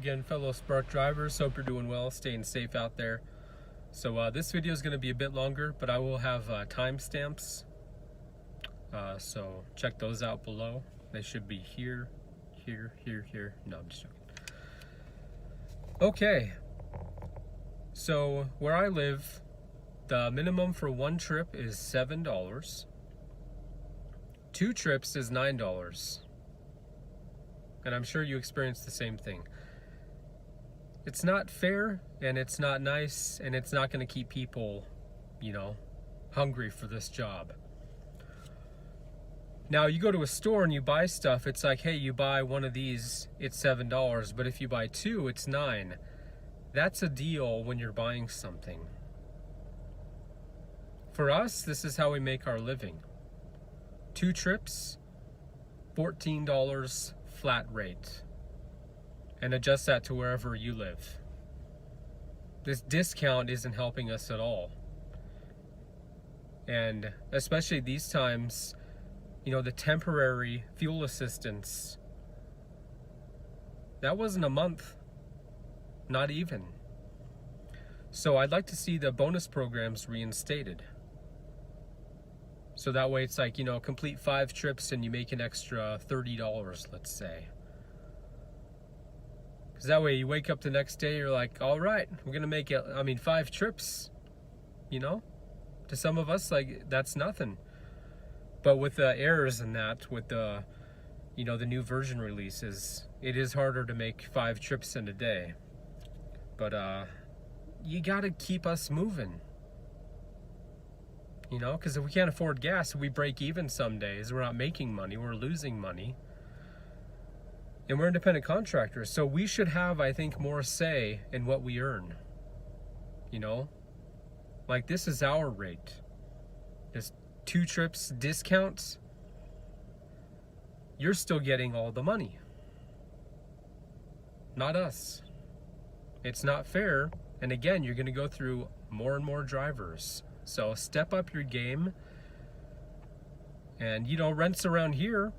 again, fellow Spark drivers. Hope you're doing well, staying safe out there. So this video is going to be a bit longer, but I will have timestamps. So check those out below. They should be here, here, here, here. No, I'm just joking. Okay. So where I live, the minimum for one trip is $7. 2 trips is $9. And I'm sure you experience the same thing. It's not fair, and it's not nice, and it's not going to keep people, hungry for this job. Now, you go to a store and you buy stuff, it's like, hey, you buy one of these, it's $7, but if you buy 2, it's $9. That's a deal when you're buying something. For us, this is how we make our living. 2 trips, $14 flat rate. And adjust that to wherever you live. This discount isn't helping us at all. And especially these times, the temporary fuel assistance, that wasn't a month, not even. So I'd like to see the bonus programs reinstated. So that way it's like, complete 5 trips and you make an extra $30, let's say. Because that way you wake up the next day, you're like, all right, we're going to make it, 5 trips, To some of us, that's nothing. But with the errors in that, with the, the new version releases, it is harder to make 5 trips in a day. But you got to keep us moving. Because if we can't afford gas, we break even some days. We're not making money, we're losing money. And we're independent contractors, so we should have, I think, more say in what we earn. This is our rate. This 2 trips discounts, you're still getting all the money. Not us. It's not fair, and again, you're gonna go through more and more drivers. So step up your game. And, rents around here,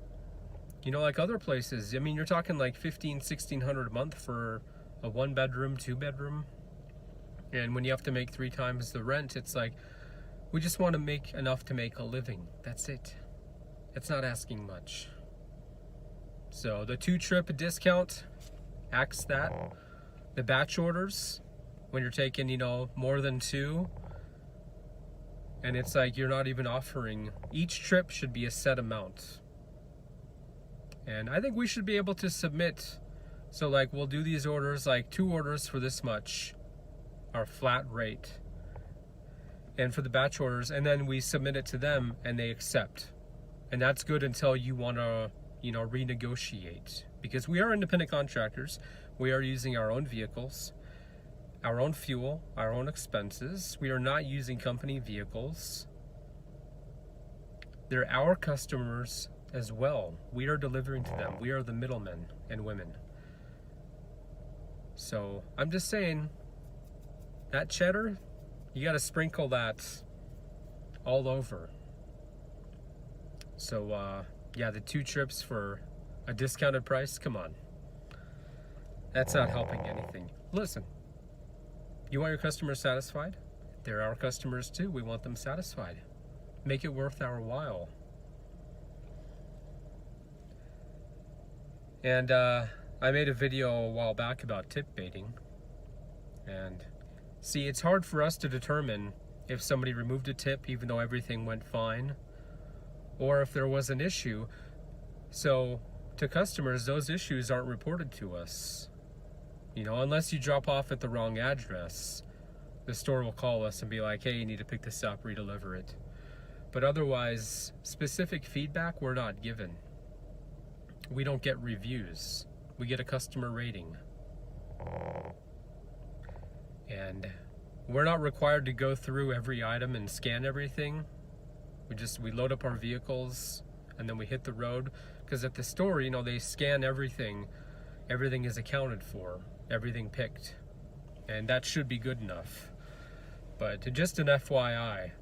like other places, you're talking like $1,500-$1,600 a month for a 1-bedroom, 2-bedroom. And when you have to make 3 times the rent, it's like, we just want to make enough to make a living. That's it. It's not asking much. So the 2-trip discount, axe that. The batch orders, when you're taking, more than 2, and it's like you're not even offering, each trip should be a set amount. And I think we should be able to submit, so we'll do these orders, 2 orders for this much, our flat rate. And for the batch orders, and then we submit it to them and they accept. And that's good until you want to, renegotiate. Because we are independent contractors, we are using our own vehicles, our own fuel, our own expenses. We are not using company vehicles. They're our customers as well. We are delivering to them. We are the middlemen and women. So I'm just saying, that cheddar, you got to sprinkle that all over. So the 2 trips for a discounted price, come on. That's not helping anything. Listen, you want your customers satisfied? They're our customers too. We want them satisfied. Make it worth our while. And I made a video a while back about tip baiting. And see, it's hard for us to determine if somebody removed a tip even though everything went fine, or if there was an issue. So to customers, those issues aren't reported to us. Unless you drop off at the wrong address, the store will call us and be like, hey, you need to pick this up, redeliver it. But otherwise, specific feedback we're not given. We don't get reviews. We get a customer rating. And we're not required to go through every item and scan everything. We load up our vehicles and then we hit the road. Because at the store, they scan everything. Everything is accounted for. Everything picked. And that should be good enough. But just an FYI,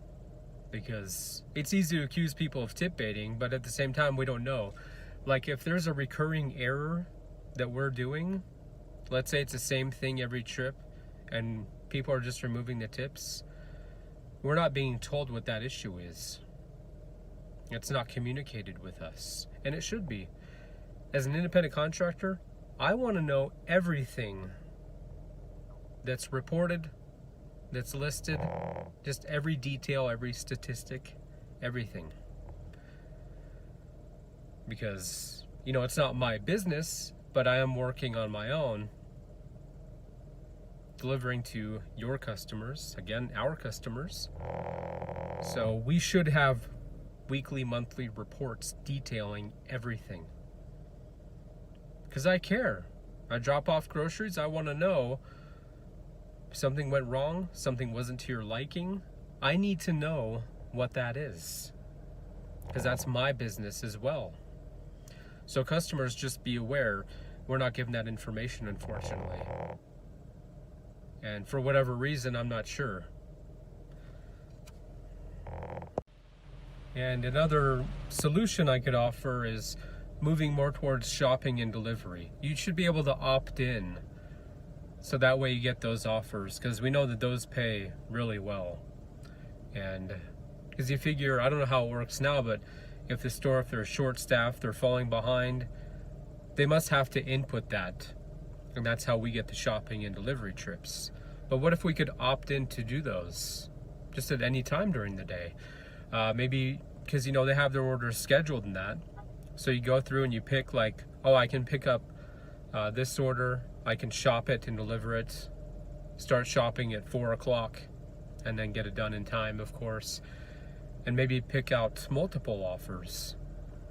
because it's easy to accuse people of tip baiting, but at the same time, we don't know. If there's a recurring error that we're doing, let's say it's the same thing every trip and people are just removing the tips, we're not being told what that issue is. It's not communicated with us, and it should be. As an independent contractor, I want to know everything that's reported, that's listed, just every detail, every statistic, everything. Because, it's not my business, but I am working on my own, delivering to your customers, again, our customers. So we should have weekly, monthly reports detailing everything. Because I care. I drop off groceries, I want to know if something went wrong, something wasn't to your liking. I need to know what that is. Because that's my business as well. So customers, just be aware, we're not given that information, unfortunately. And for whatever reason, I'm not sure. And another solution I could offer is moving more towards shopping and delivery. You should be able to opt in, so that way you get those offers, because we know that those pay really well. And because you figure, I don't know how it works now, but if they're short-staffed, they're falling behind, they must have to input that. And that's how we get the shopping and delivery trips. But what if we could opt in to do those just at any time during the day? Maybe because, they have their orders scheduled in that. So you go through and you pick I can pick up this order, I can shop it and deliver it, start shopping at 4 o'clock, and then get it done in time, of course. And maybe pick out multiple offers,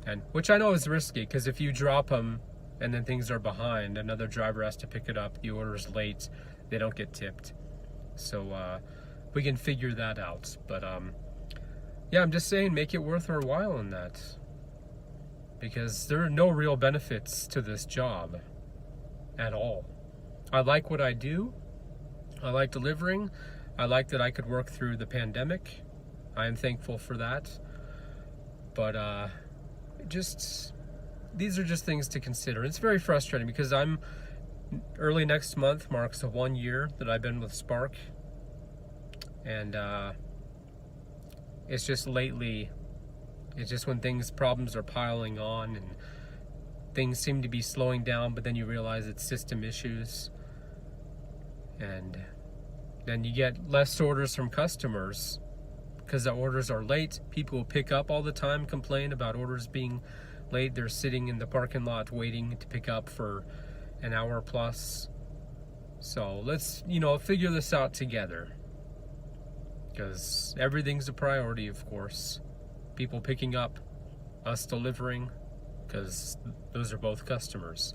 and which I know is risky, because if you drop them and then things are behind, another driver has to pick it up, the order's late, they don't get tipped. So we can figure that out. But yeah, I'm just saying, make it worth our while in that, because there are no real benefits to this job at all. I like what I do. I like delivering. I like that I could work through the pandemic. I am thankful for that. But these are just things to consider. It's very frustrating because early next month marks 1 year that I've been with Spark. And it's just lately, it's just when problems are piling on and things seem to be slowing down, but then you realize it's system issues. And then you get less orders from customers because the orders are late. People pick up all the time, complain about orders being late. They're sitting in the parking lot waiting to pick up for an hour plus. So let's, figure this out together, because everything's a priority, of course. People picking up, us delivering, because those are both customers.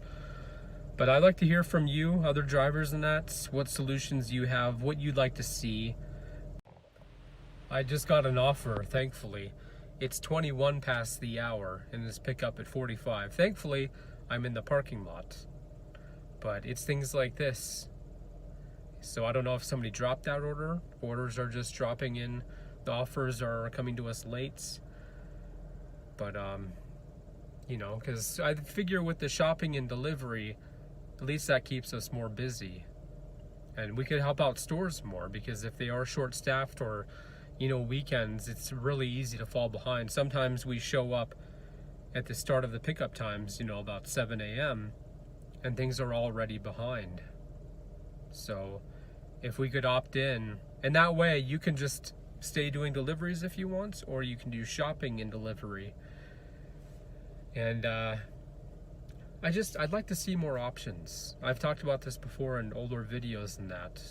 But I'd like to hear from you, other drivers, and what solutions you have, what you'd like to see. I just got an offer, thankfully. It's 21 past the hour, and it's pickup at 45. Thankfully, I'm in the parking lot. But it's things like this. So I don't know if somebody dropped that order. Orders are just dropping in. The offers are coming to us late. But, because I figure with the shopping and delivery, at least that keeps us more busy. And we could help out stores more, because if they are short-staffed or, weekends, it's really easy to fall behind. Sometimes we show up at the start of the pickup times, about 7 a.m., and things are already behind. So if we could opt in, and that way you can just stay doing deliveries if you want, or you can do shopping and delivery. And I'd like to see more options. I've talked about this before in older videos and that,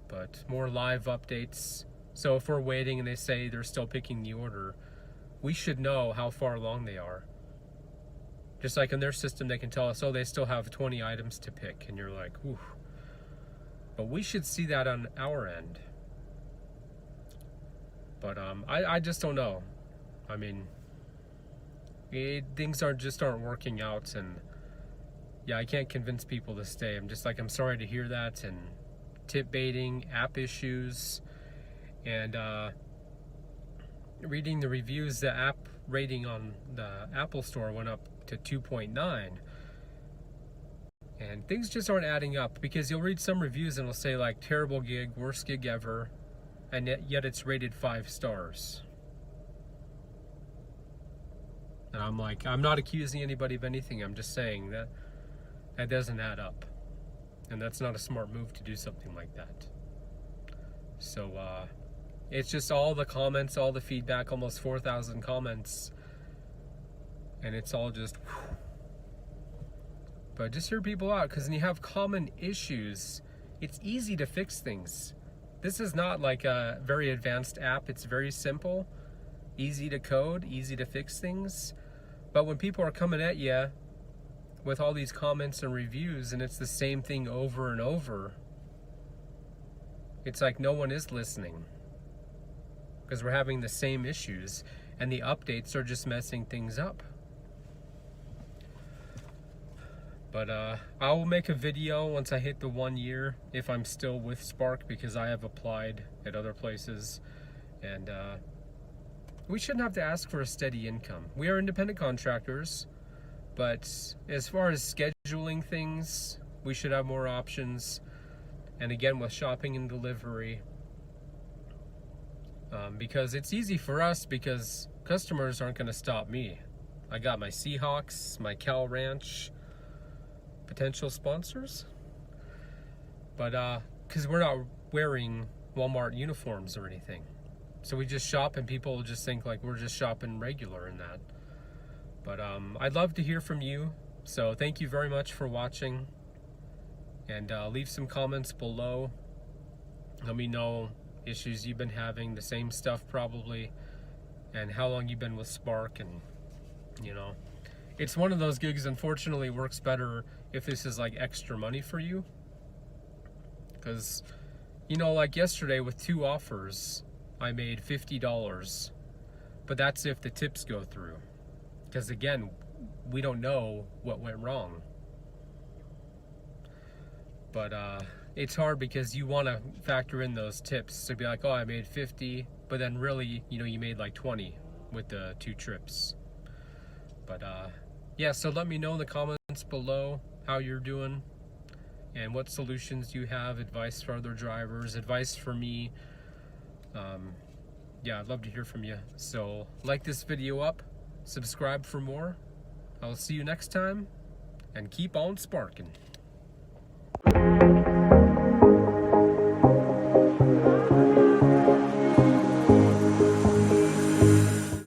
but more live updates. So if we're waiting and they say they're still picking the order, we should know how far along they are. Just like in their system, they can tell us, they still have 20 items to pick, and you're like, ooh. But we should see that on our end. But I just don't know. I mean, things aren't working out, and yeah, I can't convince people to stay. I'm sorry to hear that. And tip baiting, app issues, and reading the reviews, the app rating on the Apple Store went up to 2.9. And things just aren't adding up, because you'll read some reviews and it'll say like terrible gig, worst gig ever, and yet it's rated 5 stars. And I'm like, I'm not accusing anybody of anything. I'm just saying that that doesn't add up. And that's not a smart move to do something like that. So it's just all the comments, all the feedback, almost 4,000 comments. And it's all just, whew. But just hear people out, because when you have common issues, it's easy to fix things. This is not like a very advanced app. It's very simple, easy to code, easy to fix things. But when people are coming at you with all these comments and reviews, and it's the same thing over and over, it's like no one is listening, because we're having the same issues, and the updates are just messing things up. But I will make a video once I hit the 1 year, if I'm still with Spark, because I have applied at other places, and we shouldn't have to ask for a steady income. We are independent contractors, but as far as scheduling things, we should have more options. And again, with shopping and delivery, because it's easy for us, because customers aren't going to stop me. I got my Seahawks, my Cal Ranch, potential sponsors, but because we're not wearing Walmart uniforms or anything, so we just shop, and people just think like we're just shopping regular in that. But I'd love to hear from you, so thank you very much for watching, and leave some comments below. Let me know issues you've been having, the same stuff probably, and how long you've been with Spark. And you know, it's one of those gigs, unfortunately, works better if this is like extra money for you. Because, you know, like yesterday with 2 offers, I made $50. But that's if the tips go through. Because again, we don't know what went wrong. But it's hard, because you want to factor in those tips. So be like, oh, I made 50, but then really, you know, you made like 20 with the 2 trips. But yeah, so let me know in the comments below how you're doing and what solutions you have, advice for other drivers, advice for me. Yeah, I'd love to hear from you. So like this video up, subscribe for more. I'll see you next time, and keep on sparking.